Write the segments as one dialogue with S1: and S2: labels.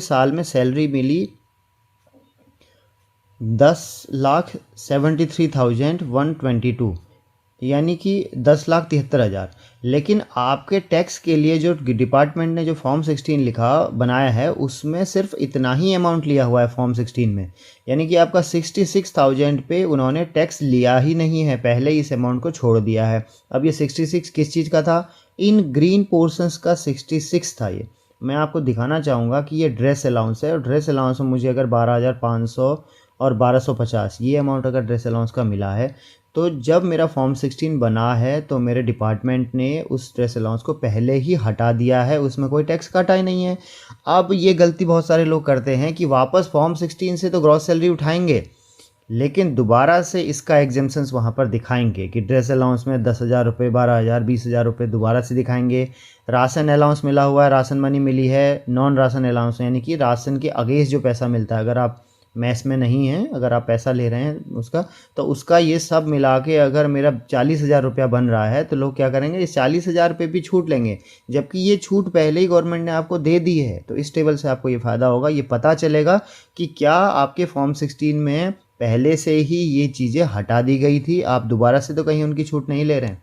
S1: साल में सैलरी मिली 10,73,122, यानी कि 10,73,000। लेकिन आपके टैक्स के लिए जो डिपार्टमेंट ने जो फॉर्म 16 लिखा बनाया है उसमें सिर्फ इतना ही अमाउंट लिया हुआ है फॉर्म 16 में, यानी कि आपका 66,000 पे उन्होंने टैक्स लिया ही नहीं है, पहले ही इस अमाउंट को छोड़ दिया है। अब ये 66 किस चीज़ का था? इन ग्रीन पोर्शंस का 66 था। ये मैं आपको दिखाना चाहूँगा कि ये ड्रेस अलाउंस है, और ड्रेस अलाउंस में मुझे अगर 12,500 और 1250 ये अमाउंट अगर ड्रेस अलाउंस का मिला है, तो जब मेरा फॉर्म 16 बना है तो मेरे डिपार्टमेंट ने उस ड्रेस अलाउंस को पहले ही हटा दिया है, उसमें कोई टैक्स काटा ही नहीं है। अब ये गलती बहुत सारे लोग करते हैं कि वापस फॉर्म 16 से तो ग्रॉस सैलरी उठाएंगे, लेकिन दोबारा से इसका एग्जेम्पशंस वहाँ पर दिखाएंगे कि ड्रेस अलाउंस में 10,000 रुपये, 12,000, 20,000 रुपये दोबारा से दिखाएंगे। राशन अलाउंस मिला हुआ है, राशन मनी मिली है, नॉन राशन अलाउंस यानी कि राशन के अगेंस्ट जो पैसा मिलता है, अगर आप मैस में नहीं हैं, अगर आप पैसा ले रहे हैं उसका, तो उसका ये सब मिला के अगर मेरा 40,000 रुपया बन रहा है, तो लोग क्या करेंगे, इस 40,000 पे भी छूट लेंगे, जबकि ये छूट पहले ही गवर्नमेंट ने आपको दे दी है। तो इस टेबल से आपको ये फ़ायदा होगा, ये पता चलेगा कि क्या आपके फॉर्म 16 में पहले से ही ये चीज़ें हटा दी गई थी, आप दोबारा से तो कहीं उनकी छूट नहीं ले रहे हैं।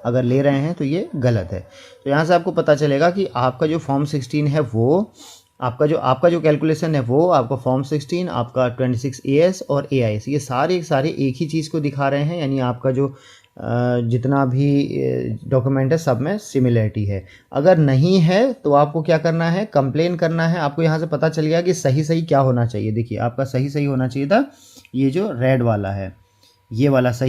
S1: अगर ले रहे हैं तो ये गलत है। तो यहाँ से आपको पता चलेगा कि आपका जो फॉर्म 16 है वो आपका जो कैलकुलेशन है वो आपका फॉर्म 16, आपका 26 AS और AIS, ये सारे एक ही चीज़ को दिखा रहे हैं, यानी आपका जो जितना भी डॉक्यूमेंट है सब में सिमिलरिटी है। अगर नहीं है तो आपको क्या करना है, कंप्लेन करना है। आपको यहाँ से पता चल गया कि सही क्या होना चाहिए। देखिए आपका सही होना चाहिए था, ये जो रेड वाला है ये वाला सही